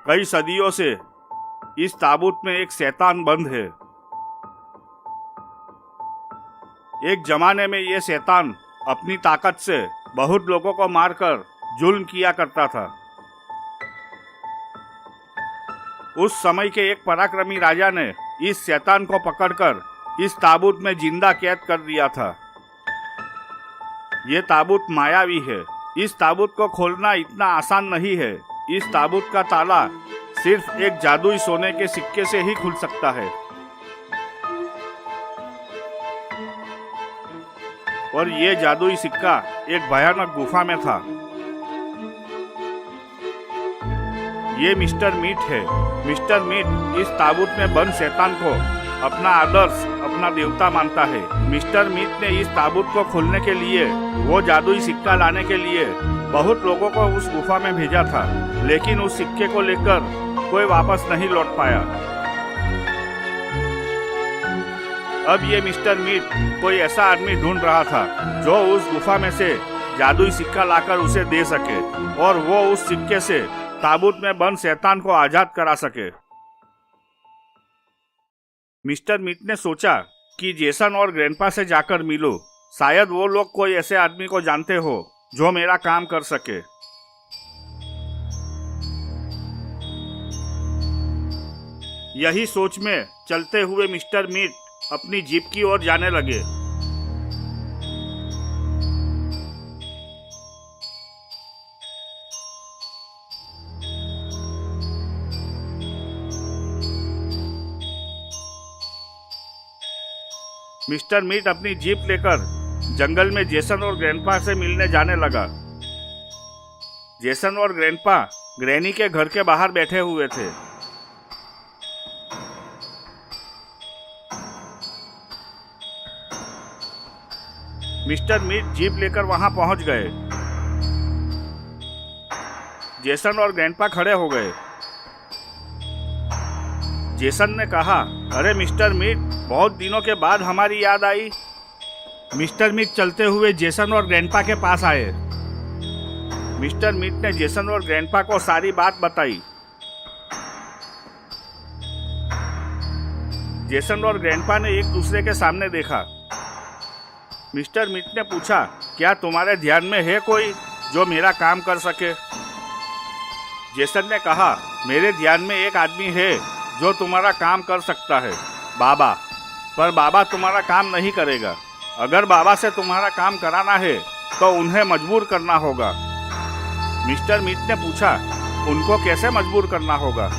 कई सदियों से इस ताबूत में एक शैतान बंद है। एक जमाने में ये शैतान अपनी ताकत से बहुत लोगों को मारकर जुल्म किया करता था। उस समय के एक पराक्रमी राजा ने इस शैतान को पकड़कर इस ताबूत में जिंदा कैद कर दिया था। ये ताबूत मायावी है। इस ताबूत को खोलना इतना आसान नहीं है। इस ताबूत का ताला सिर्फ एक जादुई सोने के सिक्के से ही खुल सकता है। और ये जादुई सिक्का एक भयानक गुफा में था। ये मिस्टर मीट है। मिस्टर मीट इस ताबूत में बंद शैतान को अपना आदर्श, अपना देवता मानता है। मिस्टर मीट ने इस ताबूत को खोलने के लिए, वो जादुई सिक्का लाने के लिए बहुत लोगों को उस गुफा में भेजा था, लेकिन उस सिक्के को लेकर कोई वापस नहीं लौट पाया। अब ये मिस्टर मीट कोई ऐसा आदमी ढूंढ रहा था जो उस गुफा में से जादुई सिक्का लाकर उसे दे सके और वो उस सिक्के से ताबूत में बंद शैतान को आजाद करा सके। मिस्टर मीट ने सोचा कि जेसन और ग्रैंडपा से जाकर मिलूं। शायद वो लोग कोई ऐसे आदमी को जानते हो जो मेरा काम कर सके। यही सोच में चलते हुए मिस्टर मीट अपनी जीप की ओर जाने लगे। मिस्टर मीट अपनी जीप लेकर जंगल में जेसन और ग्रैंडपा से मिलने जाने लगा। जेसन और ग्रैंडपा ग्रैनी के घर के बाहर बैठे हुए थे। मिस्टर मीट जीप लेकर वहां पहुंच गए। जेसन और ग्रैंडपा खड़े हो गए। जेसन ने कहा, अरे मिस्टर मीट, बहुत दिनों के बाद हमारी याद आई। मिस्टर मीट चलते हुए जेसन और ग्रैंडपा के पास आए। मिस्टर मीट ने जेसन और ग्रैंडपा को सारी बात बताई। जेसन और ग्रैंडपा ने एक दूसरे के सामने देखा। मिस्टर मीट ने पूछा, क्या तुम्हारे ध्यान में है कोई जो मेरा काम कर सके? जेसन ने कहा, मेरे ध्यान में एक आदमी है जो तुम्हारा काम कर सकता है, बाबा। पर बाबा तुम्हारा काम नहीं करेगा। अगर बाबा से तुम्हारा काम कराना है तो उन्हें मजबूर करना होगा। मिस्टर मीट ने पूछा, उनको कैसे मजबूर करना होगा?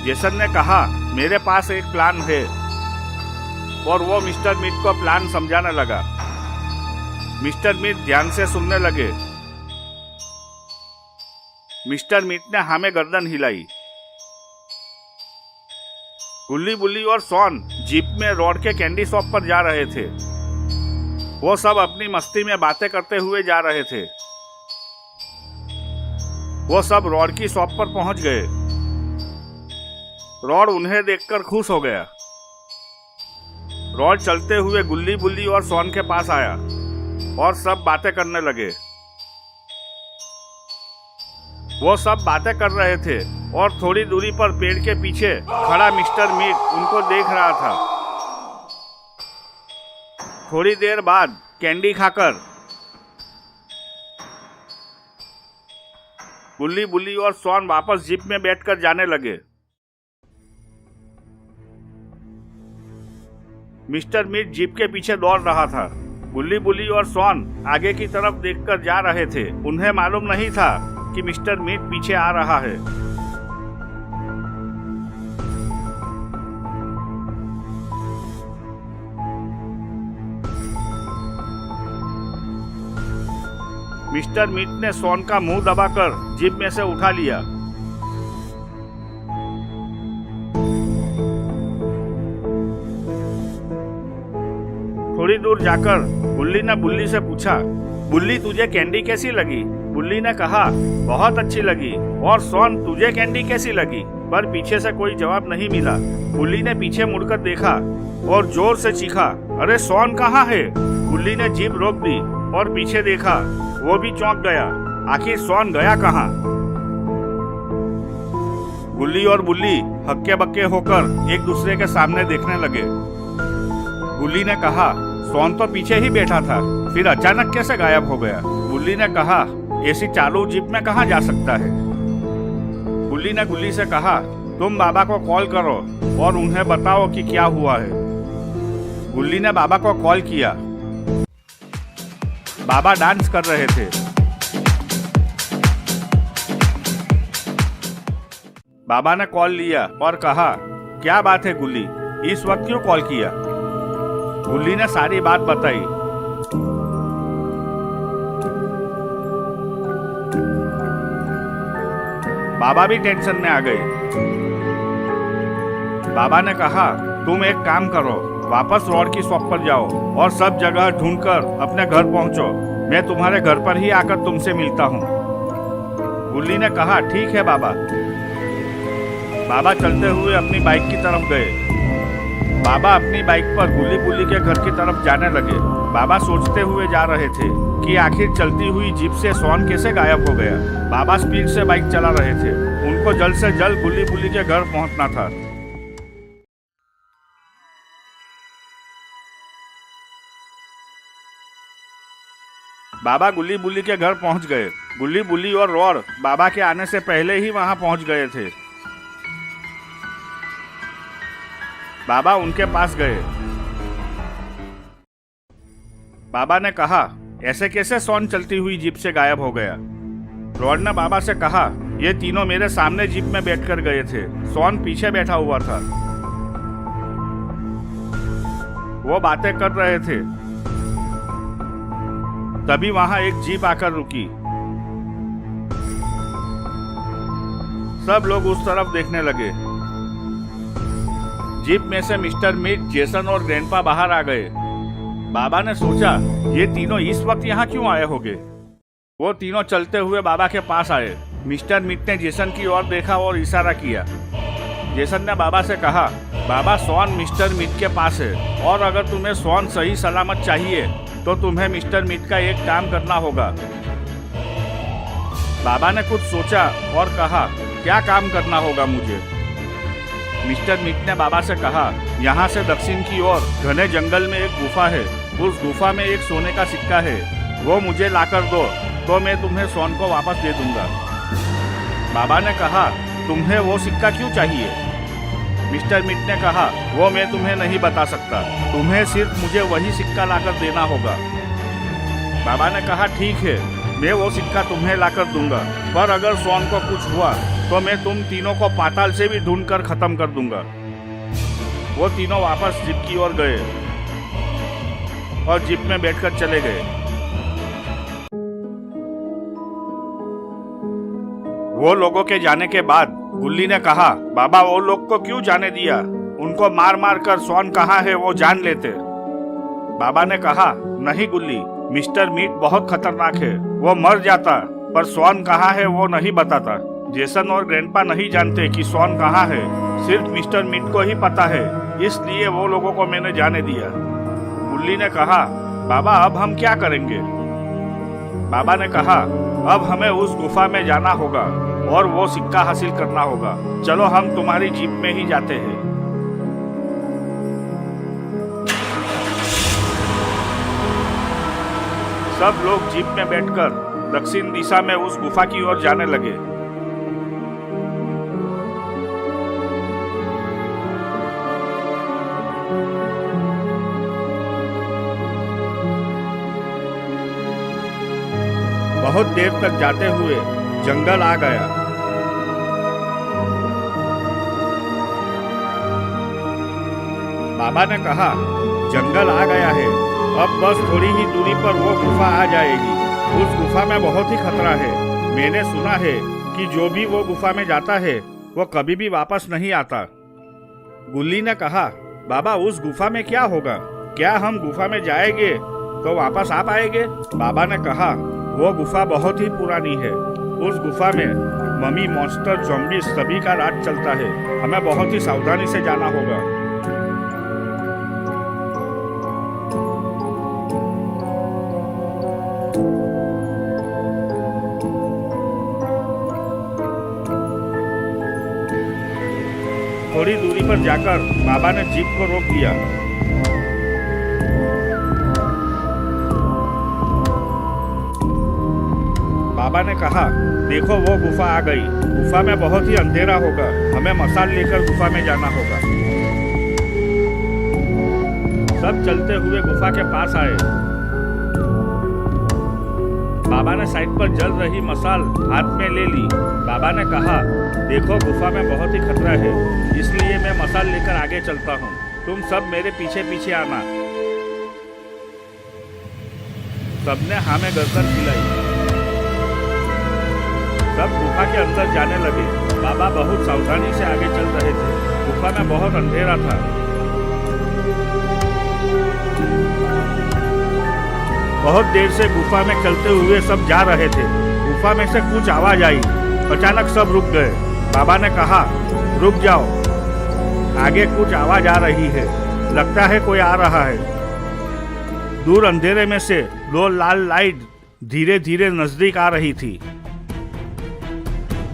जेसन ने कहा, मेरे पास एक प्लान है। और वो मिस्टर मीट को प्लान समझाने लगा। मिस्टर मीट ध्यान से सुनने लगे। मिस्टर मीट ने हाँ में गर्दन हिलाई। गुल्ली बुल्ली और सॉन जीप में रोड के कैंडी शॉप पर जा रहे थे। वो सब अपनी मस्ती में बातें करते हुए जा रहे थे। वो सब रॉड की शॉप पर पहुंच गए। रॉड उन्हें देखकर खुश हो गया। रॉड चलते हुए गुल्ली बुल्ली और सॉन के पास आया और सब बातें करने लगे। वो सब बातें कर रहे थे और थोड़ी दूरी पर पेड़ के पीछे खड़ा मिस्टर मीट उनको देख रहा था। थोड़ी देर बाद कैंडी खाकर गुल्ली बुल्ली और सॉन वापस जीप में बैठकर जाने लगे। मिस्टर मीट जीप के पीछे दौड़ रहा था। गुल्ली बुल्ली और सॉन आगे की तरफ देखकर जा रहे थे। उन्हें मालूम नहीं था कि मिस्टर मीट पीछे आ रहा है। मिस्टर मीट ने सॉन का मुंह दबाकर जीप में से उठा लिया। थोड़ी दूर जाकर बुल्ली ने बुल्ली से पूछा, बुल्ली तुझे कैंडी कैसी लगी? बुल्ली ने कहा, बहुत अच्छी लगी। और सॉन तुझे कैंडी कैसी लगी? पर पीछे से कोई जवाब नहीं मिला। बुल्ली ने पीछे मुड़कर देखा और जोर से चीखा, अरे सॉन कहाँ है? बुल्ली ने जीप रोक दी और पीछे देखा। वो भी चौंक गया। आखिर सॉन गया कहाँ? गुल्ली और बुल्ली हक्के बक्के होकर एक दूसरे के सामने देखने लगे। गुल्ली ने कहा, सोन तो पीछे ही बैठा था, फिर अचानक कैसे गायब हो गया? बुल्ली ने कहा, ऐसी चालू जीप में कहाँ जा सकता है? बुल्ली ने गुल्ली से कहा, तुम बाबा को कॉल करो और उन्हें बताओ कि क्या हुआ है। गुल्ली ने बाबा को कॉल किया। बाबा डांस कर रहे थे। बाबा ने कॉल लिया और कहा, क्या बात है गुल्ली, इस वक्त क्यों कॉल किया? गुल्ली ने सारी बात बताई। बाबा भी टेंशन में आ गए। बाबा ने कहा, तुम एक काम करो, वापस रोड की शॉप पर जाओ और सब जगह ढूंढकर अपने घर पहुंचो। मैं तुम्हारे घर पर ही आकर तुमसे मिलता हूँ। गुल्ली ने कहा, ठीक है बाबा। बाबा चलते हुए अपनी बाइक की तरफ गए। बाबा अपनी बाइक पर गुल्ली बुल्ली के घर की तरफ जाने लगे। बाबा सोचते हुए जा रहे थे कि आखिर चलती हुई जीप से सोन कैसे गायब हो गया। बाबा स्पीड से बाइक चला रहे थे। उनको जल्द से जल्द गुल्ली बुल्ली के घर पहुंचना था। बाबा गुल्ली बुल्ली के घर पहुंच गए। गुल्ली बुल्ली और रोड बाबा के आने से पहले ही वहां पहुंच गए थे। बाबा उनके पास गए। बाबा ने कहा, ऐसे कैसे सोन चलती हुई जीप से गायब हो गया? रोड ने बाबा से कहा, ये तीनों मेरे सामने जीप में बैठकर गए थे, सोन पीछे बैठा हुआ था। वो बातें कर रहे थे। तभी वहां एक जीप आकर रुकी। सब लोग उस तरफ देखने लगे। जीप में से मिस्टर मीट, जेसन और ग्रैंडपा बाहर आ गए। बाबा ने सोचा, ये तीनों इस वक्त यहाँ क्यों आए होंगे? वो तीनों चलते हुए बाबा के पास आए। मिस्टर मीट ने जेसन की ओर देखा और इशारा किया। जेसन ने बाबा से कहा, बाबा सोन मिस्टर मीट के पास है और अगर तुम्हें सोन सही सलामत चाहिए तो तुम्हें मिस्टर मीट का एक काम करना होगा। बाबा ने कुछ सोचा और कहा, क्या काम करना होगा मुझे? मिस्टर मीट ने बाबा से कहा, यहाँ से दक्षिण की ओर घने जंगल में एक गुफा है। उस गुफा में एक सोने का सिक्का है। वो मुझे लाकर दो तो मैं तुम्हें सोन को वापस दे दूंगा। बाबा ने कहा, तुम्हें वो सिक्का क्यों चाहिए? मिस्टर मीट ने कहा, वो मैं तुम्हें नहीं बता सकता, तुम्हें सिर्फ मुझे वही सिक्का लाकर देना होगा। बाबा ने कहा, ठीक है, मैं वो सिक्का तुम्हें लाकर दूंगा, पर अगर सोन को कुछ हुआ तो मैं तुम तीनों को पाताल से भी ढूंढकर खत्म कर दूंगा। वो तीनों वापस जीप की ओर गए और जीप में बैठकर चले गए। वो लोगों के जाने के बाद गुल्ली ने कहा, बाबा वो लोग को क्यों जाने दिया? उनको मार मार कर सोन कहाँ है वो जान लेते। बाबा ने कहा, नहीं गुल्ली, मिस्टर मीट बहुत खतरनाक है, वो मर जाता, पर सोन कहाँ है वो नहीं बताता। जेसन और ग्रैंडपा नहीं जानते कि सोन कहाँ है, सिर्फ मिस्टर मीट को ही पता है, इसलिए वो लोगों को मैंने जाने दिया। गुल्ली ने कहा, बाबा अब हम क्या करेंगे? बाबा ने कहा, अब हमें उस गुफा में जाना होगा और वो सिक्का हासिल करना होगा। चलो हम तुम्हारी जीप में ही जाते हैं। सब लोग जीप में बैठकर दक्षिण दिशा में उस गुफा की ओर जाने लगे। बहुत देर तक जाते हुए जंगल आ गया। बाबा ने कहा, जंगल आ गया है, अब बस थोड़ी ही दूरी पर वो गुफा आ जाएगी। उस गुफा में बहुत ही खतरा है। मैंने सुना है कि जो भी वो गुफा में जाता है वो कभी भी वापस नहीं आता। गुल्ली ने कहा, बाबा उस गुफा में क्या होगा? क्या हम गुफा में जाएंगे तो वापस आ पाएंगे? बाबा ने कहा, वो गुफा बहुत ही पुरानी है। उस गुफा में मम्मी, मॉन्स्टर, ज़ॉम्बी सभी का राज चलता है। हमें बहुत ही सावधानी से जाना होगा। थोड़ी दूरी पर जाकर बाबा ने जीप को रोक दिया। बाबा ने कहा, देखो वो गुफा आ गई। गुफा में बहुत ही अंधेरा होगा, हमें मसाल लेकर गुफा में जाना होगा। सब चलते हुए गुफा के पास आए। बाबा ने साइड पर जल रही मसाल हाथ में ले ली। बाबा ने कहा, देखो गुफा में बहुत ही खतरा है, इसलिए मैं मसाल लेकर आगे चलता हूँ, तुम सब मेरे पीछे पीछे आना। सबने हाँ में गर्दन हिलाई। सब गुफा के अंदर जाने लगे। बाबा बहुत सावधानी से आगे चल रहे थे। गुफा में बहुत अंधेरा था। बहुत देर से गुफा में चलते हुए सब जा रहे थे। गुफा में से कुछ आवाज आई। अचानक सब रुक गए। बाबा ने कहा, रुक जाओ, आगे कुछ आवाज आ रही है, लगता है कोई आ रहा है। दूर अंधेरे में से दो लाल लाइट धीरे धीरे नजदीक आ रही थी।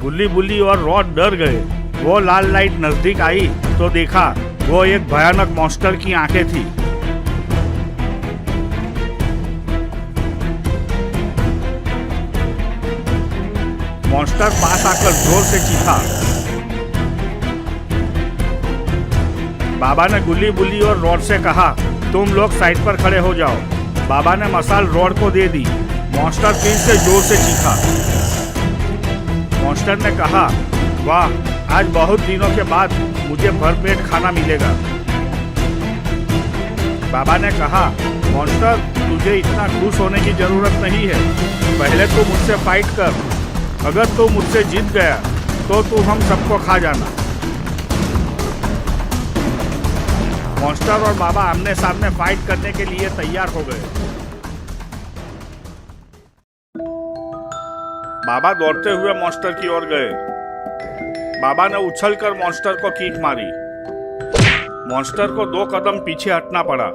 बुल्ली बुल्ली और रॉड डर गए। वो लाल लाइट नजदीक आई तो देखा वो एक भयानक मॉन्स्टर की आंखें थी। मॉन्स्टर पास आकर जोर से चीखा। बाबा ने गुल्ली बुल्ली और रॉड से कहा, तुम लोग साइड पर खड़े हो जाओ। बाबा ने मसाल रॉड को दे दी। मॉन्स्टर फिर से जोर से चीखा। मॉन्स्टर ने कहा, वाह, आज बहुत दिनों के बाद मुझे भरपेट खाना मिलेगा। बाबा ने कहा, मॉन्स्टर, तुझे इतना खुश होने की जरूरत नहीं है। पहले तू मुझसे फाइट कर। अगर तू मुझसे जीत गया तो तू हम सबको खा जाना। मॉन्स्टर और बाबा आमने सामने फाइट करने के लिए तैयार हो गए। बाबा दौड़ते हुए मॉन्स्टर की ओर गए। बाबा ने उछलकर मॉन्स्टर को कीक मारी। मॉन्स्टर को 2 कदम पीछे हटना पड़ा।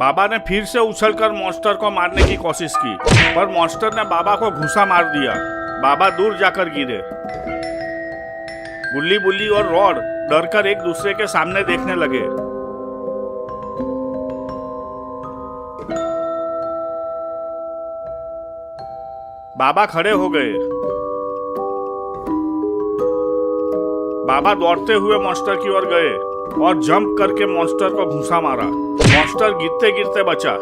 बाबा ने फिर से उछलकर मॉन्स्टर को मारने की कोशिश की, पर मॉन्स्टर ने बाबा को घुसा मार दिया। बाबा दूर जाकर गिरे। बुल्ली बुल्ली और रॉड डरकर एक दूसरे के सामने देखने लगे। बाबा खड़े हो गए। बाबा दौड़ते हुए मॉन्स्टर की ओर गए और जंप करके मॉन्स्टर को घुसा मारा। मॉन्स्टर गिरते गिरते बचा।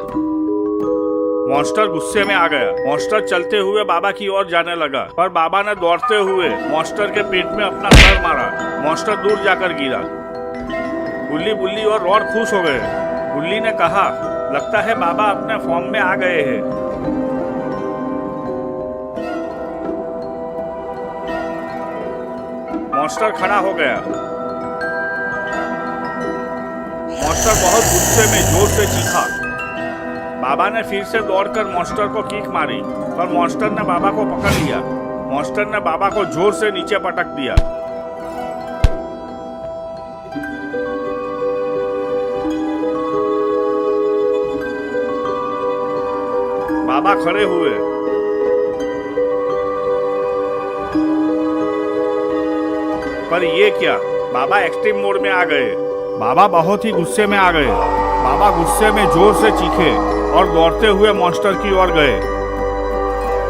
मॉन्स्टर गुस्से में आ गया। मॉन्स्टर चलते हुए बाबा की ओर जाने लगा, पर बाबा ने दौड़ते हुए मॉन्स्टर के पेट में अपना सर मारा। मॉन्स्टर दूर जाकर गिरा। बुल्ली बुल्ली और रॉड खुश हो गए। बुल्ली ने कहा, लगता है बाबा अपने फॉर्म में आ गए हैं। मॉन्स्टर खड़ा हो गया। मॉन्स्टर बहुत गुस्से में जोर से चीखा। बाबा ने फिर से दौड़कर मॉन्स्टर को कीक मारी, पर मॉन्स्टर ने बाबा को पकड़ लिया। मॉन्स्टर ने बाबा को जोर से नीचे पटक दिया। बाबा खड़े हुए। पर ये क्या, बाबा एक्सट्रीम मोड में आ गए। बाबा बहुत ही गुस्से में आ गए। बाबा गुस्से में जोर से चीखे और दौड़ते हुए मॉन्स्टर की ओर गए।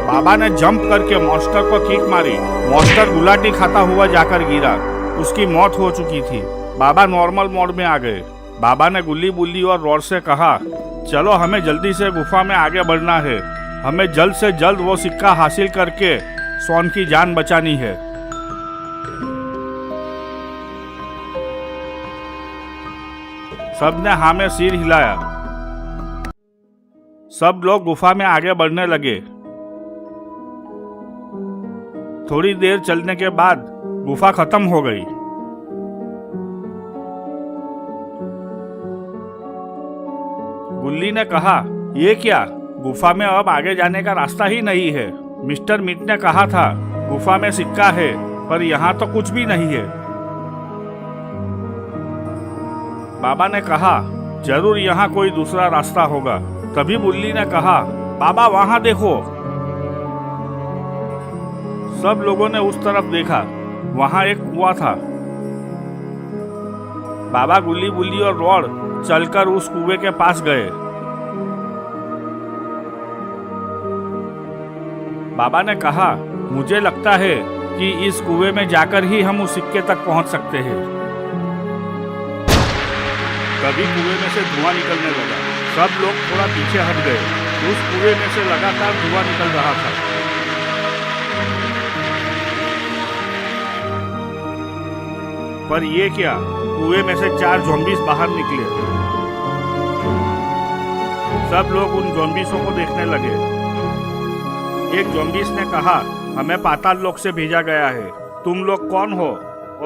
बाबा ने जंप करके मॉन्स्टर को किक मारी। मॉन्स्टर गुलाटी खाता हुआ जाकर गिरा। उसकी मौत हो चुकी थी। बाबा नॉर्मल मोड में आ गए। बाबा ने गुल्ली बुल्ली और रॉड से कहा, चलो हमें जल्दी से गुफा में आगे बढ़ना है। हमें जल्द से जल्द वो सिक्का हासिल करके शॉन की जान बचानी है। सबने हाँ में सिर हिलाया। सब लोग गुफा में आगे बढ़ने लगे। थोड़ी देर चलने के बाद गुफा खत्म हो गई। गुल्ली ने कहा, ये क्या, गुफा में अब आगे जाने का रास्ता ही नहीं है। मिस्टर मीट ने कहा था गुफा में सिक्का है, पर यहाँ तो कुछ भी नहीं है। बाबा ने कहा, जरूर यहाँ कोई दूसरा रास्ता होगा। तभी बुल्ली ने कहा, बाबा वहां देखो। सब लोगों ने उस तरफ देखा। वहां एक कुआं था। बाबा गुल्ली बुल्ली और रॉड चलकर उस कुएं के पास गए। बाबा ने कहा, मुझे लगता है कि इस कुएं में जाकर ही हम उस सिक्के तक पहुंच सकते हैं। तभी कुएं में से धुआं निकलने लगा। सब लोग थोड़ा पीछे हट गए। उस कुएं में से लगातार धुआं निकल रहा था। पर ये क्या, कुएं में से 4 ज़ॉम्बीज़ बाहर निकले। सब लोग उन ज़ॉम्बीज़ों को देखने लगे। एक ज़ॉम्बीज़ ने कहा, हमें पाताल लोक से भेजा गया है। तुम लोग कौन हो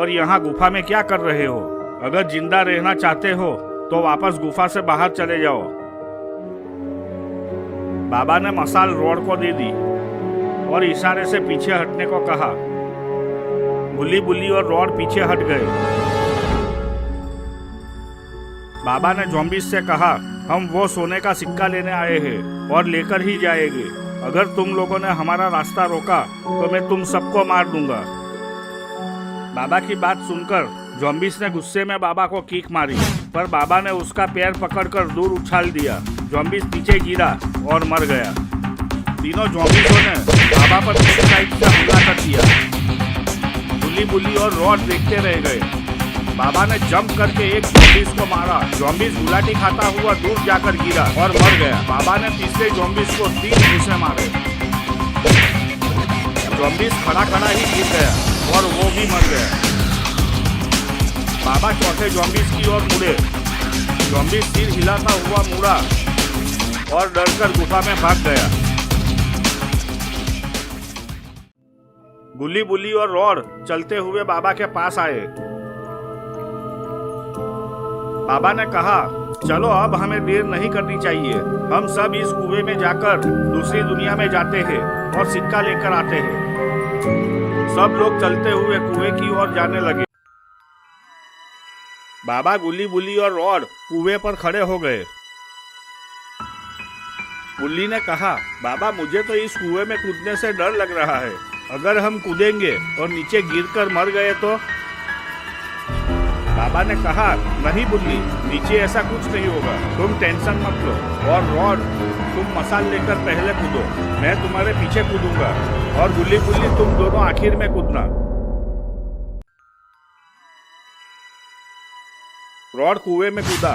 और यहाँ गुफा में क्या कर रहे हो? अगर जिंदा रहना चाहते हो तो वापस गुफा से बाहर चले जाओ। बाबा ने मसाल रॉड को दे दी और इशारे से पीछे हटने को कहा। गुल्ली बुल्ली और रॉड पीछे हट गए। बाबा ने ज़ॉम्बीज़ से कहा, हम वो सोने का सिक्का लेने आए हैं और लेकर ही जाएंगे। अगर तुम लोगों ने हमारा रास्ता रोका तो मैं तुम सबको मार दूंगा। बाबा की बात सुनकर ज़ॉम्बीज़ ने गुस्से में बाबा को किक मारी, पर बाबा ने उसका पैर पकड़कर दूर उछाल दिया। ज़ॉम्बीज़ पीछे गिरा और मर गया। तीनों ज़ॉम्बीज़ों ने बाबा पर एक साइड से हमला कर दिया। गुल्ली बुल्ली और रॉड देखते रह गए। बाबा ने जंप करके एक ज़ॉम्बीज़ को मारा। ज़ॉम्बीज़ गुलाटी खाता हुआ दूर जाकर गिरा और मर गया। बाबा ने तीसरे ज़ॉम्बीज़ को 3 घूंसे मारे। ज़ॉम्बीज़ खड़ा खड़ा ही गिर गया और वो भी मर गया। बाबा चौथे ज़ॉम्बीज़ की ओर मुड़े। ज़ॉम्बीज़ सिर हिलाता हुआ मुड़ा और डरकर गुफा में भाग गया। गुल्ली बुल्ली और रॉड चलते हुए बाबा के पास आए। बाबा ने कहा, चलो अब हमें देर नहीं करनी चाहिए। हम सब इस कुएं में जाकर दूसरी दुनिया में जाते हैं और सिक्का लेकर आते हैं। सब लोग चलते हुए कुएं की ओर जाने लगे। बाबा गुल्ली बुल्ली और रॉड कुएं पर खड़े हो गए। गुल्ली ने कहा, बाबा मुझे तो इस कुएं में कूदने से डर लग रहा है। अगर हम कूदेंगे और नीचे गिरकर मर गए तो? बाबा ने कहा, नहीं बुल्ली, नीचे ऐसा कुछ नहीं होगा। तुम टेंशन मत लो। और रॉड, तुम मसाल लेकर पहले कूदो, मैं तुम्हारे पीछे कूदूंगा। और गुल्ली बुल्ली, तुम दोनों आखिर में कूदना। रॉड कुएं में कूदा,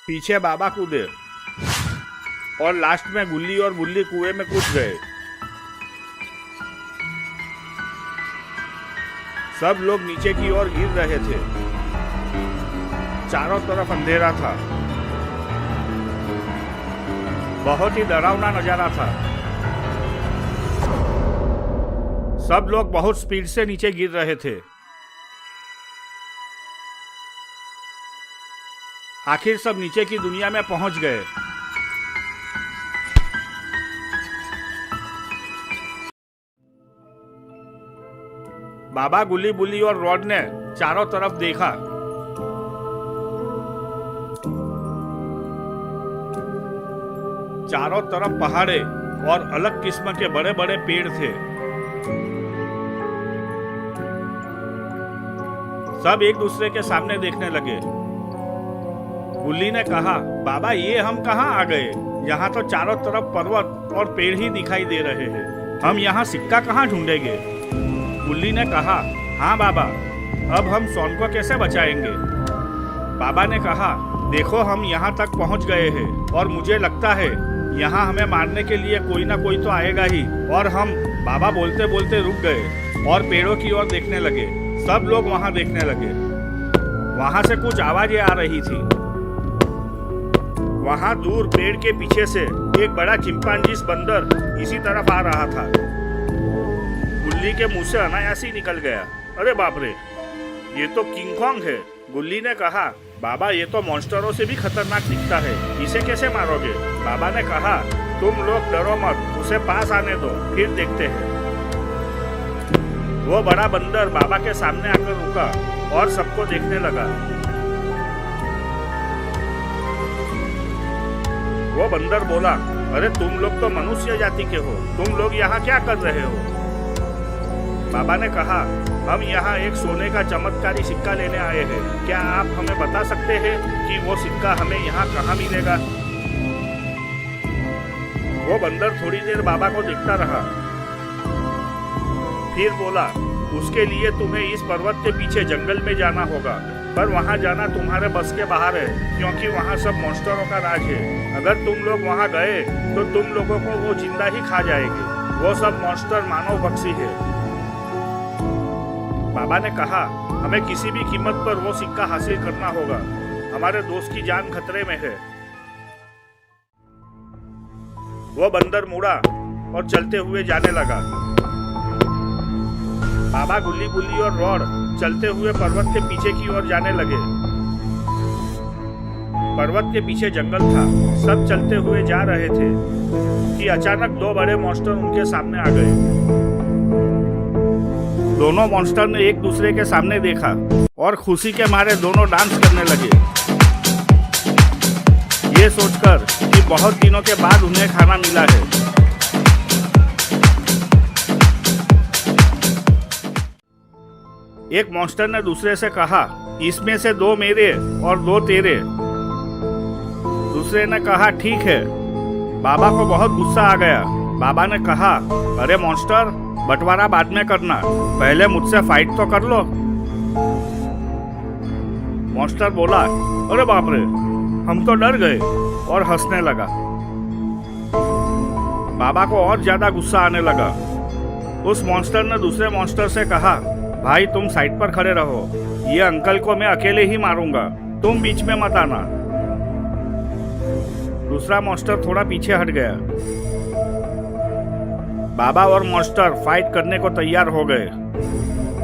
पीछे बाबा कूदे और लास्ट में गुल्ली और बुल्ली कुएं में कूद गए। सब लोग नीचे की ओर गिर रहे थे। चारों तरफ अंधेरा था। बहुत ही डरावना नजारा था। सब लोग बहुत स्पीड से नीचे गिर रहे थे। आखिर सब नीचे की दुनिया में पहुंच गए। बाबा गुल्ली बुल्ली और रॉड ने चारों तरफ देखा। चारों तरफ पहाड़े और अलग किस्म के बड़े बड़े पेड़ थे। सब एक दूसरे के सामने देखने लगे। गुल्ली ने कहा, बाबा ये हम कहाँ आ गए? यहाँ तो चारों तरफ पर्वत और पेड़ ही दिखाई दे रहे हैं। हम यहाँ सिक्का कहाँ ढूंढेंगे? गुल्ली ने कहा, हाँ बाबा, अब हम सोन को कैसे बचाएंगे? बाबा ने कहा, देखो हम यहाँ तक पहुँच गए हैं और मुझे लगता है यहाँ हमें मारने के लिए कोई ना कोई तो आएगा ही। और हम, बाबा बोलते बोलते रुक गए और पेड़ों की ओर देखने लगे। सब लोग वहाँ देखने लगे। वहाँ से कुछ आवाजें आ रही थी। वहाँ दूर पेड़ के पीछे से एक बड़ा चिंपांजीस बंदर इसी तरफ आ रहा था। गुल्ली के मुंह से अनायास ही निकल गया, अरे बाप रे, ये तो किंग कॉन्ग है। गुल्ली ने कहा, बाबा ये तो मॉन्स्टरों से भी खतरनाक दिखता है, इसे कैसे मारोगे? बाबा ने कहा, तुम लोग डरो मत, उसे पास आने दो, फिर देखते हैं। वो बड़ा बंदर बाबा के सामने आकर रुका और सबको देखने लगा। वो बंदर बोला, अरे तुम लोग तो मनुष्य जाति के हो, तुम लोग यहाँ क्या कर रहे हो? बाबा ने कहा, हम यहाँ एक सोने का चमत्कारी सिक्का लेने आए हैं। क्या आप हमें बता सकते हैं कि वो सिक्का हमें यहाँ कहाँ मिलेगा? वो बंदर थोड़ी देर बाबा को देखता रहा, फिर बोला, उसके लिए तुम्हें इस पर्वत के पीछे जंगल में जाना होगा, पर वहाँ जाना तुम्हारे बस के बाहर है, क्योंकि वहाँ सब मॉन्स्टरों का राज है। अगर तुम लोग वहाँ गए तो तुम लोगों को वो जिंदा ही खा जाएंगे। वो सब मॉन्स्टर मानव भक्षी है। बाबा ने कहा, हमें किसी भी कीमत पर वो सिक्का हासिल करना होगा। हमारे दोस्त की जान खतरे में है। वो बंदर मुड़ा और चलते हुए जाने लगा। बाबा गुल्ली गुल्ली और रॉड चलते हुए पर्वत के पीछे की ओर जाने लगे। पर्वत के पीछे जंगल था। सब चलते हुए जा रहे थे कि अचानक दो बड़े मॉन्स्टर उनके सामने आ गए। दोनों मॉन्स्टर ने एक दूसरे के सामने देखा और खुशी के मारे दोनों डांस करने लगे, ये सोचकर कि बहुत दिनों के बाद उन्हें खाना मिला है। एक मॉन्स्टर ने दूसरे से कहा, इसमें से दो मेरे और दो तेरे। दूसरे ने कहा, ठीक है। बाबा को बहुत गुस्सा आ गया। बाबा ने कहा, अरे मॉन्स्टर, बंटवारा बाद में करना, पहले मुझसे फाइट तो कर लो। मॉन्स्टर बोला, अरे बाप रे, हम तो डर गए, और हंसने लगा। बाबा को और ज्यादा गुस्सा आने लगा। उस मॉन्स्टर ने दूसरे मॉन्स्टर से कहा, भाई तुम साइड पर खड़े रहो, ये अंकल को मैं अकेले ही मारूंगा, तुम बीच में मत आना। दूसरा मॉन्स्टर थोड़ा पीछे हट गया। बाबा और मॉन्स्टर फाइट करने को तैयार हो गए।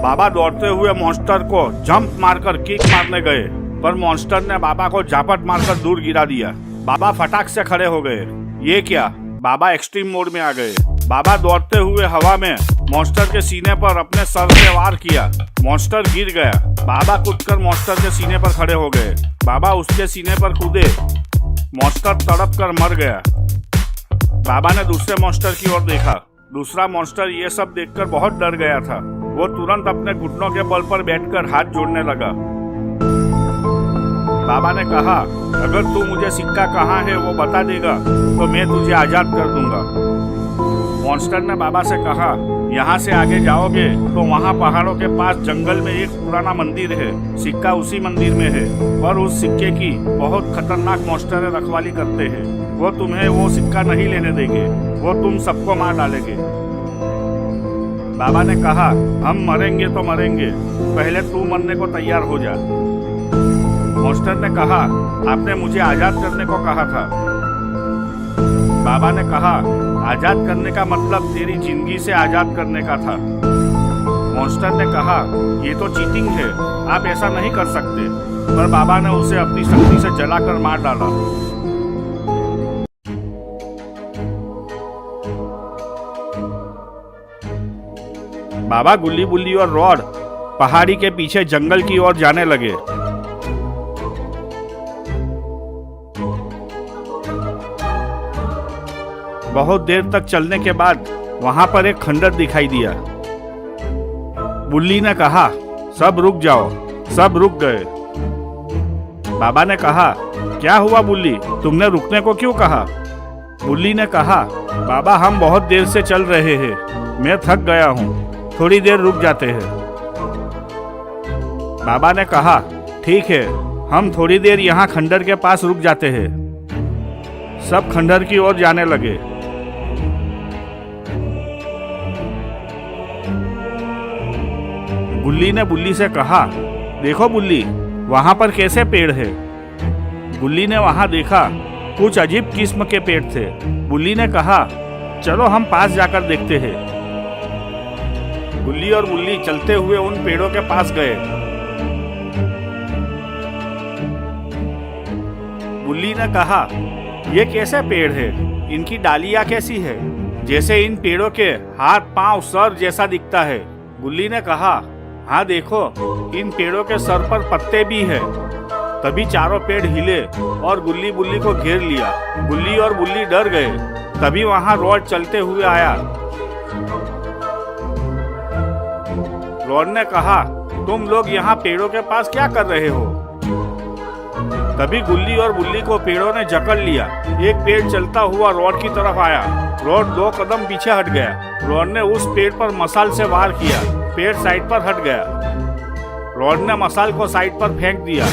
बाबा दौड़ते हुए मॉन्स्टर को जंप मारकर किक मारने गए, पर मॉन्स्टर ने बाबा को झापट मारकर दूर गिरा दिया। बाबा फटाक से खड़े हो गए। ये क्या? बाबा एक्सट्रीम मोड में आ गए। बाबा दौड़ते हुए हवा में मॉन्स्टर के सीने पर अपने सर से वार किया। मॉन्स्टर गिर गया। बाबा कूदकर मॉन्स्टर के सीने पर खड़े हो गए। बाबा उसके सीने पर कूदे। मॉन्स्टर तड़प कर मर गया। बाबा ने दूसरे मॉन्स्टर की ओर देखा। दूसरा मॉन्स्टर ये सब देखकर बहुत डर गया था। वो तुरंत अपने घुटनों के बल पर बैठकर हाथ जोड़ने लगा। बाबा ने कहा, अगर तू मुझे सिक्का कहाँ है वो बता देगा तो मैं तुझे आजाद कर दूंगा। मॉन्स्टर ने बाबा से कहा, यहाँ से आगे जाओगे तो वहाँ पहाड़ों के पास जंगल में एक पुराना मंदिर है। सिक्का उसी मंदिर में है, पर उस सिक्के की बहुत खतरनाक मॉन्स्टर रखवाली करते हैं। वो तुम्हें वो सिक्का नहीं लेने देंगे, वो तुम सबको मार डालेंगे। बाबा ने कहा, हम मरेंगे तो मरेंगे, पहले तू मरने को तैयार हो जा। मॉन्स्टर ने कहा, आपने मुझे आजाद करने को कहा था। बाबा ने कहा, आजाद करने का मतलब तेरी जिंदगी से आजाद करने का था। मॉन्स्टर ने कहा, ये तो चीटिंग है, आप ऐसा नहीं कर सकते। पर बाबा ने उसे अपनी शक्ति से जलाकर मार डाला। बाबा गुल्ली बुल्ली और रॉड पहाड़ी के पीछे जंगल की ओर जाने लगे। बहुत देर तक चलने के बाद वहां पर एक खंडर दिखाई दिया। बुल्ली ने कहा, सब रुक जाओ। सब रुक गए। बाबा ने कहा, क्या हुआ बुल्ली, तुमने रुकने को क्यों कहा? बुल्ली ने कहा, बाबा हम बहुत देर से चल रहे हैं, मैं थक गया हूँ, थोड़ी देर रुक जाते हैं। बाबा ने कहा, ठीक है, हम थोड़ी देर यहाँ खंडर के पास रुक जाते हैं। सब खंडर की ओर जाने लगे। बुल्ली ने बुल्ली से कहा, देखो बुल्ली, वहां पर कैसे पेड़ है। बुल्ली ने वहां देखा, कुछ अजीब किस्म के पेड़ थे। बुल्ली ने कहा, चलो हम पास जाकर देखते हैं। बुल्ली और बुल्ली चलते हुए उन पेड़ों के पास गए। बुल्ली ने कहा, ये कैसे पेड़ है, इनकी डालियां कैसी है, जैसे इन पेड़ों के हाथ पांव सर जैसा दिखता है। बुल्ली ने कहा, हाँ देखो, इन पेड़ों के सर पर पत्ते भी हैं। तभी चारों पेड़ हिले और गुल्ली बुल्ली को घेर लिया। बुल्ली और बुल्ली डर गए। तभी वहां रॉड चलते हुए आया। रॉड ने कहा, तुम लोग यहाँ पेड़ों के पास क्या कर रहे हो? तभी गुल्ली और बुल्ली को पेड़ों ने जकड़ लिया। एक पेड़ चलता हुआ रॉड की तरफ आया। रॉड 2 कदम पीछे हट गया। रॉड ने उस पेड़ पर मसाल से वार किया। पेड़ साइड पर हट गया। रॉड ने मसाल को साइड पर फेंक दिया।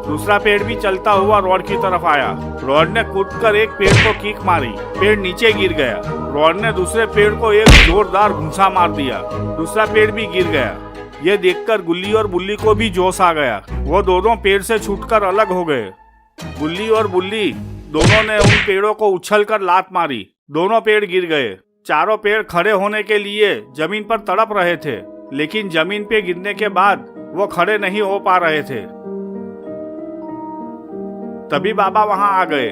दूसरा पेड़ भी चलता हुआ रॉड की तरफ आया। रॉड ने कूदकर एक पेड़ को किक मारी। पेड़ नीचे गिर गया। रॉड ने दूसरे पेड़ को एक जोरदार घूंसा मार दिया। दूसरा पेड़ भी गिर गया। ये देखकर गुल्ली और बुल्ली को भी जोश आ गया। वो दोनों पेड़ से छूटकर अलग हो गए। गुल्ली और बुल्ली दोनों ने उन पेड़ों को उछलकर लात मारी। दोनों पेड़ गिर गए। चारों पेड़ खड़े होने के लिए जमीन पर तड़प रहे थे, लेकिन जमीन पे गिरने के बाद वो खड़े नहीं हो पा रहे थे। तभी बाबा वहां आ गए।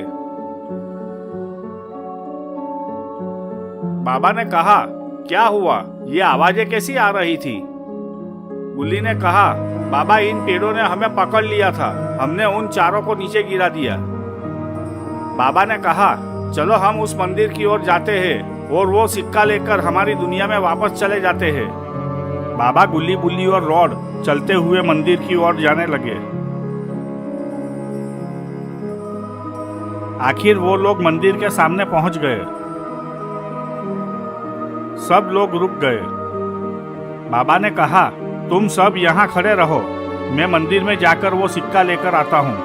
बाबा ने कहा, क्या हुआ? ये आवाजें कैसी आ रही थी? गुल्ली ने कहा, बाबा इन पेड़ों ने हमें पकड़ लिया था। हमने उन चारों को नीचे गिरा दिया। बाबा ने कहा, चलो हम उस मंदिर की ओर जाते हैं और वो सिक्का लेकर हमारी दुनिया में वापस चले जाते हैं। बाबा गुल्ली बुल्ली और रॉड चलते हुए मंदिर की ओर जाने लगे। आखिर वो लोग मंदिर के सामने पहुंच गए। सब लोग रुक गए। बाबा ने कहा, तुम सब यहाँ खड़े रहो, मैं मंदिर में जाकर वो सिक्का लेकर आता हूँ।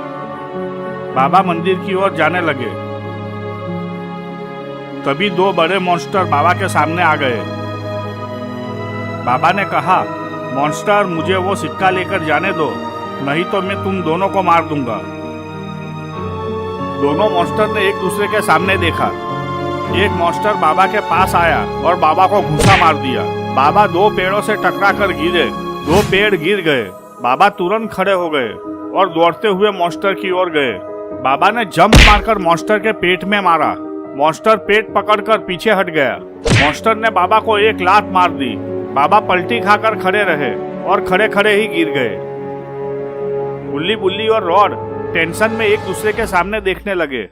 बाबा मंदिर की ओर जाने लगे। तभी 2 बड़े मॉन्स्टर बाबा के सामने आ गए। बाबा ने कहा, मॉन्स्टर मुझे वो सिक्का लेकर जाने दो, नहीं तो मैं तुम दोनों को मार दूंगा। दोनों मॉन्स्टर ने एक दूसरे के सामने देखा। एक मॉन्स्टर बाबा के पास आया और बाबा को घूंसा मार दिया। बाबा 2 पेड़ों से टकरा कर गिरे। 2 पेड़ गिर गए। बाबा तुरंत खड़े हो गए और दौड़ते हुए मॉन्स्टर की ओर गए। बाबा ने जंप मारकर मॉन्स्टर के पेट में मारा। मॉन्स्टर पेट पकड़कर पीछे हट गया। मॉन्स्टर ने बाबा को एक लात मार दी। बाबा पलटी खाकर खड़े रहे और खड़े खड़े ही गिर गए। गुल्ली बुल्ली और रॉड टेंशन में एक दूसरे के सामने देखने लगे।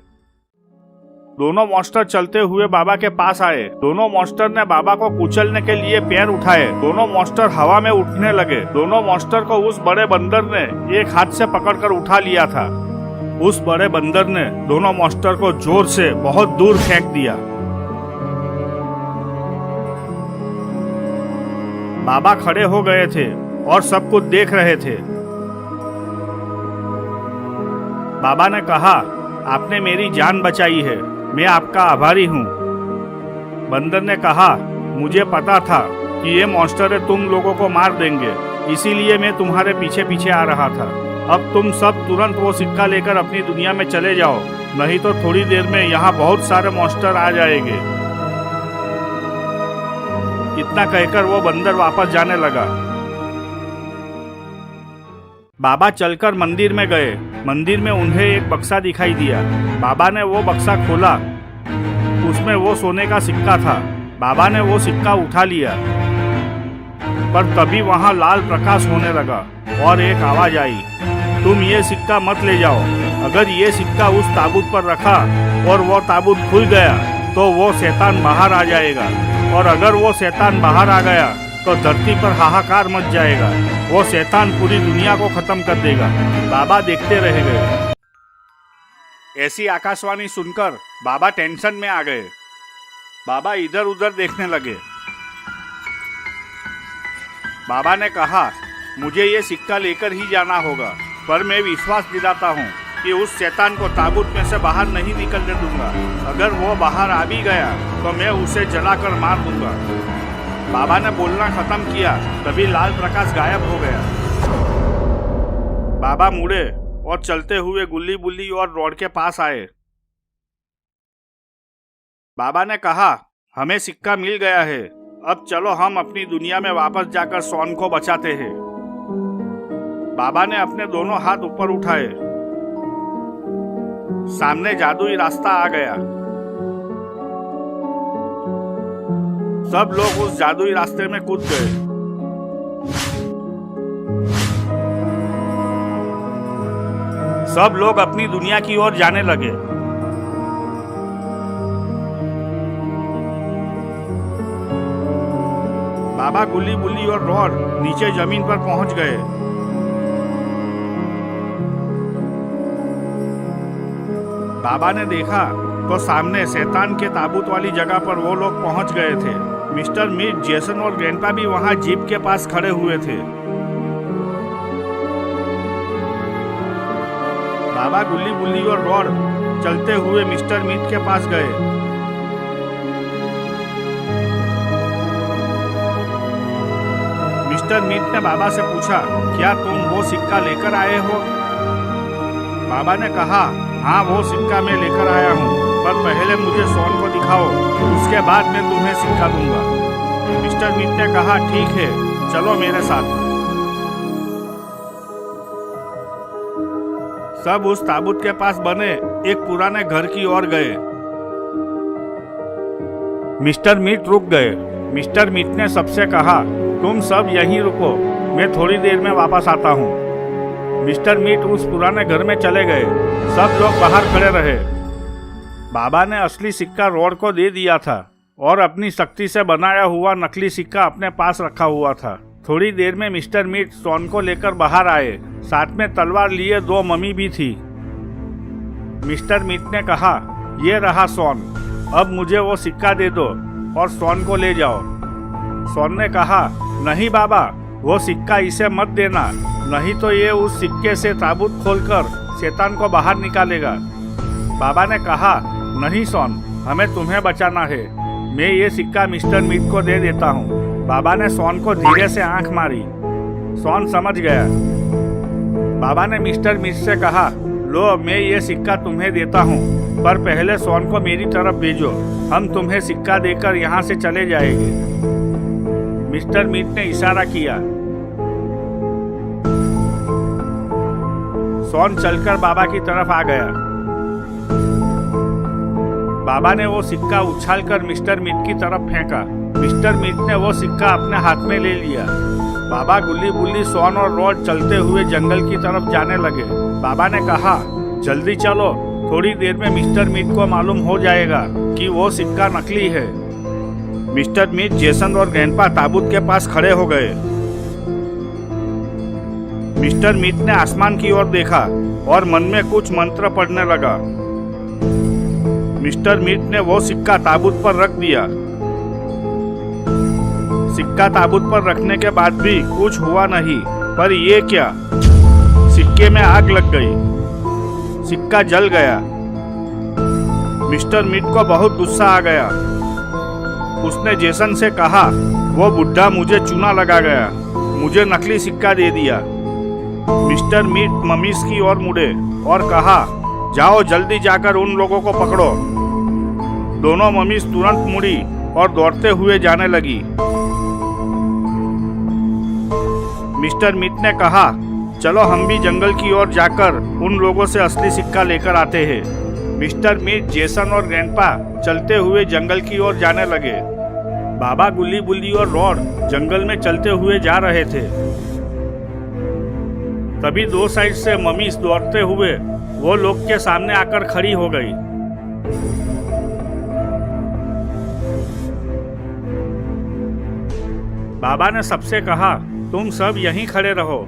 दोनों मॉन्स्टर चलते हुए बाबा के पास आए। दोनों मॉन्स्टर ने बाबा को कुचलने के लिए पैर उठाए। दोनों मॉन्स्टर हवा में उठने लगे। दोनों मॉन्स्टर को उस बड़े बंदर ने एक हाथ से पकड़कर उठा लिया था। उस बड़े बंदर ने दोनों मॉन्स्टर को जोर से बहुत दूर फेंक दिया। बाबा खड़े हो गए थे और सब कुछ देख रहे थे। बाबा ने कहा, आपने मेरी जान बचाई है, मैं आपका आभारी हूँ। बंदर ने कहा, मुझे पता था कि ये मॉन्स्टर तुम लोगों को मार देंगे, इसीलिए मैं तुम्हारे पीछे पीछे आ रहा था। अब तुम सब तुरंत वो सिक्का लेकर अपनी दुनिया में चले जाओ, नहीं तो थोड़ी देर में यहाँ बहुत सारे मॉन्स्टर आ जाएंगे। इतना कहकर वो बंदर वापस जाने लगा। बाबा चलकर मंदिर में गए। मंदिर में उन्हें एक बक्सा दिखाई दिया। बाबा ने वो बक्सा खोला। उसमें वो सोने का सिक्का था। बाबा ने वो सिक्का उठा लिया, पर तभी वहां लाल प्रकाश होने लगा और एक आवाज आई, तुम ये सिक्का मत ले जाओ। अगर ये सिक्का उस ताबूत पर रखा और वो ताबूत खुल गया तो वो शैतान बाहर आ जाएगा, और अगर वो शैतान बाहर आ गया तो धरती पर हाहाकार मच जाएगा। वो शैतान पूरी दुनिया को खत्म कर देगा। बाबा देखते रह गए। ऐसी आकाशवाणी सुनकर बाबा टेंशन में आ गए। बाबा इधर उधर देखने लगे। बाबा ने कहा, मुझे ये सिक्का लेकर ही जाना होगा, पर मैं विश्वास दिलाता हूँ कि उस शैतान को ताबूत में से बाहर नहीं निकलने दूंगा। अगर वो बाहर आ भी गया तो मैं उसे जलाकर मार दूंगा। बाबा ने बोलना खत्म किया, तभी लाल प्रकाश गायब हो गया। बाबा मुड़े और चलते हुए गुल्ली बुल्ली और रॉड के पास आए। बाबा ने कहा, हमें सिक्का मिल गया है, अब चलो हम अपनी दुनिया में वापस जाकर शॉन को बचाते हैं। बाबा ने अपने दोनों हाथ ऊपर उठाए। सामने जादुई रास्ता आ गया। सब लोग उस जादुई रास्ते में कूद गए। सब लोग अपनी दुनिया की ओर जाने लगे। बाबा गुल्ली बुल्ली और रॉड नीचे जमीन पर पहुंच गए। बाबा ने देखा तो सामने शैतान के ताबूत वाली जगह पर वो लोग पहुंच गए थे। मिस्टर मीट, जेसन और ग्रैंडपा भी वहां जीप के पास खड़े हुए थे। बाबा गुल्ली बुल्ली और रॉड चलते हुए मिस्टर मीट के पास गए। मिस्टर मीट ने बाबा से पूछा, क्या तुम वो सिक्का लेकर आए हो? बाबा ने कहा, हाँ वो सिक्का मैं लेकर आया हूँ, पर पहले मुझे शॉन को दिखाओ, उसके बाद मैं तुम्हें सिक्का दूंगा। मिस्टर मीट ने कहा, ठीक है, चलो मेरे साथ। सब उस ताबूत के पास बने एक पुराने घर की ओर गए। मिस्टर मीट रुक गए। मिस्टर मीट ने सबसे कहा, तुम सब यहीं रुको, मैं थोड़ी देर में वापस आता हूँ। मिस्टर मीट उस पुराने घर में चले गए। सब लोग बाहर खड़े रहे। बाबा ने असली सिक्का रॉड को दे दिया था और अपनी शक्ति से बनाया हुआ नकली सिक्का अपने पास रखा हुआ था। थोड़ी देर में मिस्टर मीट शॉन को लेकर बाहर आए। साथ में तलवार लिए 2 मम्मी भी थी। मिस्टर मीट ने कहा, ये रहा शॉन, अब मुझे वो सिक्का दे दो और शॉन को ले जाओ। शॉन ने कहा, नहीं बाबा, वो सिक्का इसे मत देना, नहीं तो ये उस सिक्के से ताबूत खोलकर शैतान को बाहर निकालेगा। बाबा ने कहा, नहीं शॉन, हमें तुम्हें बचाना है, मैं ये सिक्का मिस्टर मीट को दे देता हूँ। बाबा ने शॉन को धीरे से आंख मारी। शॉन समझ गया। बाबा ने मिस्टर मीट से कहा, लो मैं ये सिक्का तुम्हें देता हूँ, पर पहले शॉन को मेरी तरफ भेजो, हम तुम्हें सिक्का देकर यहाँ से चले जाएंगे। मिस्टर मीट ने इशारा किया। शॉन चलकर बाबा की तरफ आ गया। बाबा ने वो सिक्का उछालकर मिस्टर मीट की तरफ फेंका। मिस्टर मीट ने वो सिक्का अपने हाथ में ले लिया। बाबा गुल्ली बुल्ली, शॉन और रॉड चलते हुए जंगल की तरफ जाने लगे। बाबा ने कहा, जल्दी चलो, थोड़ी देर में मिस्टर मीट को मालूम हो जाएगा कि वो सिक्का नकली है। मिस्टर मीट, जेसन और ग्रैंडपा ताबूत के पास खड़े हो गए। मिस्टर मीट ने आसमान की ओर देखा और मन में कुछ मंत्र पढ़ने लगा। मिस्टर मीट ने वो सिक्का ताबूत पर रख दिया। सिक्का ताबूत पर रखने के बाद भी कुछ हुआ नहीं। पर ये क्या? सिक्के में आग लग गई। सिक्का जल गया। मिस्टर मीट को बहुत गुस्सा आ गया। उसने जेसन से कहा, वो बुढ़ा मुझे चूना लगा गया, मुझे नकली सिक्का दे दिया। मिस्टर मीट मम्मीज की ओर मुड़े और कहा, जाओ जल्दी जाकर उन लोगों को पकड़ो। दोनों मम्मीज तुरंत मुड़ी और दौड़ते हुए जाने लगी। मिस्टर मीट ने कहा, चलो हम भी जंगल की ओर जाकर उन लोगों से असली सिक्का लेकर आते हैं। मिस्टर मीट, जेसन और ग्रैंडपा चलते हुए जंगल की ओर जाने लगे। बाबा गुल्ली बुल्ली और रॉड जंगल में चलते हुए जा रहे थे। तभी 2 साइड से मम्मीज दौड़ते हुए वो लोग के सामने आकर खड़ी हो गई। बाबा ने सबसे कहा, तुम सब यहीं खड़े रहो।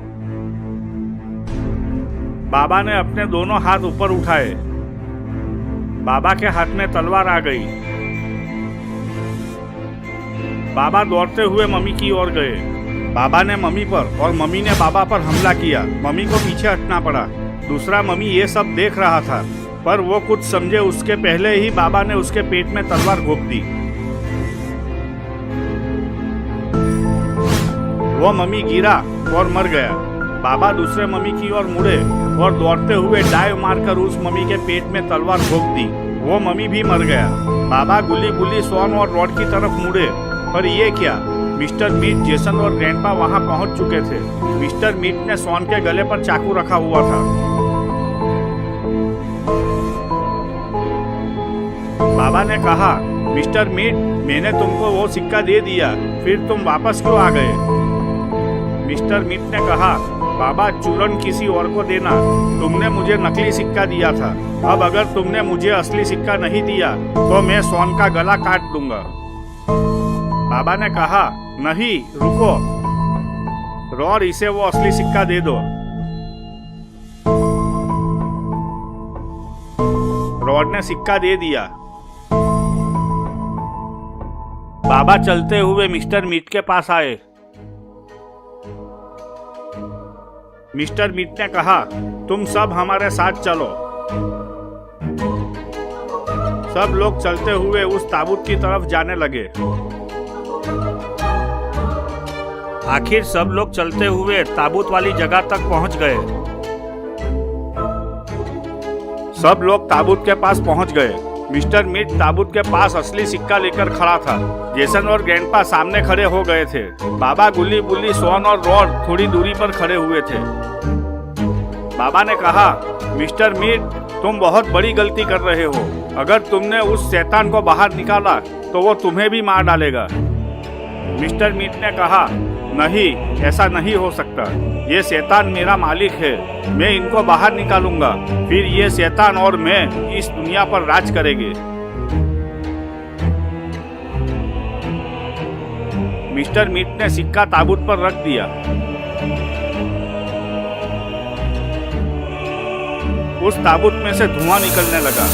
बाबा ने अपने दोनों हाथ ऊपर उठाए। बाबा के हाथ में तलवार आ गई। बाबा दौड़ते हुए मम्मी की ओर गए। बाबा ने मम्मी पर और मम्मी ने बाबा पर हमला किया। मम्मी को पीछे हटना पड़ा। दूसरा मम्मी ये सब देख रहा था, पर वो कुछ समझे उसके पहले ही बाबा ने उसके पेट में तलवार घोंप दी। वो मम्मी गिरा और मर गया। बाबा दूसरे मम्मी की ओर मुड़े और दौड़ते हुए डाइव मारकर उस मम्मी के पेट में तलवार घोंप दी। वो मम्मी भी मर गया। बाबा गुल्ली बुल्ली, शॉन और रॉड की तरफ मुड़े, पर ये क्या? मिस्टर मीट, जेसन और ग्रैंडपा वहां पहुंच चुके थे। मिस्टर मीट ने शॉन के गले पर चाकू रखा हुआ था। बाबा ने कहा, मिस्टर मीट, मैंने तुमको वो सिक्का दे दिया, फिर तुम वापस क्यों आ गए? मिस्टर मीट ने कहा, बाबा चूरन किसी और को देना, तुमने मुझे नकली सिक्का दिया था। अब अगर तुमने मुझे असली सिक्का नहीं दिया तो मैं शॉन का गला काट दूंगा। बाबा ने कहा, नहीं रुको, रॉड इसे वो असली सिक्का दे दो। रॉड ने सिक्का दे दिया। बाबा चलते हुए मिस्टर मीट के पास आए। मिस्टर मीट ने कहा, तुम सब हमारे साथ चलो। सब लोग चलते हुए उस ताबूत की तरफ जाने लगे। आखिर सब लोग चलते हुए ताबूत वाली जगह तक पहुंच गए। सब लोग ताबूत के पास पहुंच गए। मिस्टर मीट ताबूत के पास असली सिक्का लेकर खड़ा था। जेसन और ग्रैंडपा सामने खड़े हो गए थे। बाबा, गुल्ली बुल्ली, स्वॉन और रॉड थोड़ी दूरी पर खड़े हुए थे। बाबा ने कहा, मिस्टर मीट, तुम बहुत बड़ी गलती कर रहे हो। अगर तुमने उस शैतान को बाहर निकाला तो वो तुम्हें भी मार डालेगा। मिस्टर मीट ने कहा, नहीं, ऐसा नहीं हो सकता। ये शैतान मेरा मालिक है। मैं इनको बाहर निकालूंगा, फिर ये शैतान और मैं इस दुनिया पर राज करेंगे। मिस्टर मीट ने सिक्का ताबूत पर रख दिया। उस ताबूत में से धुआं निकलने लगा।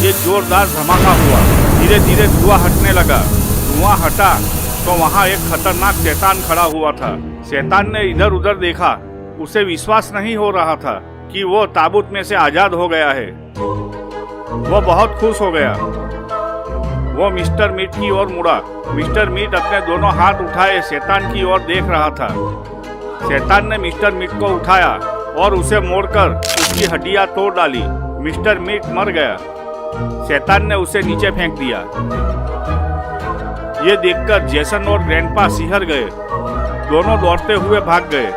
एक जोरदार धमाका हुआ। धीरे धीरे धुआं हटने लगा। धुआं हटा तो वहाँ एक खतरनाक शैतान खड़ा हुआ था। शैतान ने इधर उधर देखा। उसे विश्वास नहीं हो रहा था कि वो ताबूत में से आजाद हो गया है। वो बहुत खुश हो गया। वो मिस्टर मीट की ओर मुड़ा। मिस्टर मीट अपने दोनों हाथ उठाए शैतान की ओर देख रहा था। शैतान ने मिस्टर मीट को उठाया और उसे मोड़कर उसकी हड्डियां तोड़ डाली। मिस्टर मीट मर गया। शैतान ने उसे नीचे फेंक दिया। ये देखकर जेसन और ग्रैंडपा सिहर गए। दोनों दौड़ते हुए भाग गए।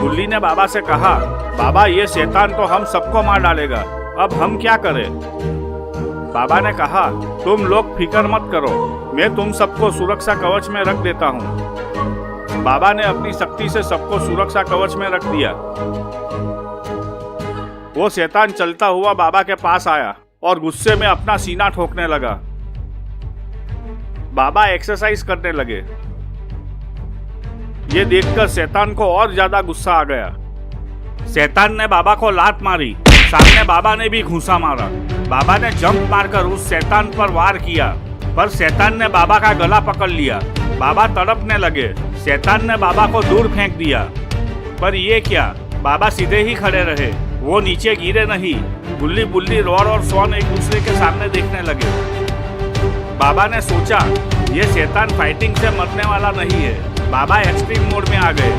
गुल्ली ने बाबा से कहा, बाबा, ये शैतान तो हम सबको मार डालेगा। अब हम क्या करें? बाबा ने कहा, तुम लोग फिक्र मत करो, मैं तुम सबको सुरक्षा कवच में रख देता हूँ। बाबा ने अपनी शक्ति से सबको सुरक्षा कवच में रख दिया। वो शैतान चलता हुआ बाबा के पास आया और गुस्से में अपना सीना ठोकने लगा। बाबा एक्सरसाइज करने लगे। ये देखकर शैतान को और ज्यादा गुस्सा आ गया। शैतान ने बाबा को लात मारी। सामने बाबा ने भी घूंसा मारा। बाबा ने जंप मारकर उस शैतान पर वार किया, पर शैतान ने बाबा का गला पकड़ लिया। बाबा तड़पने लगे। शैतान ने बाबा को दूर फेंक दिया, पर ये क्या, बाबा सीधे ही खड़े रहे। वो नीचे गिरे नहीं। गुल्ली बुल्ली, रॉड और स्वॉन एक दूसरे के सामने देखने लगे। बाबा ने सोचा, ये शैतान फाइटिंग से मरने वाला नहीं है। बाबा एक्सट्रीम मोड में आ गए।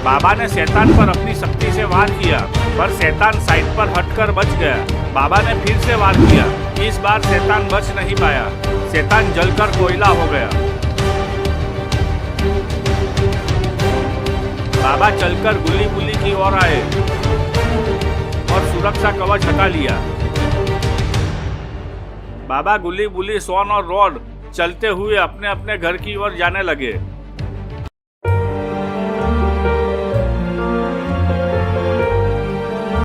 बाबा ने शैतान पर अपनी शक्ति से वार किया, पर शैतान साइड पर हटकर बच गया। बाबा ने फिर से वार किया। इस बार शैतान बच नहीं पाया। शैतान जलकर कोयला हो गया। बाबा चलकर गुल्ली बुल्ली की ओर आए और सुरक्षा कवच हटा लिया। बाबा, गुल्ली बुल्ली, स्वॉन और रॉड चलते हुए अपने अपने घर की ओर जाने लगे।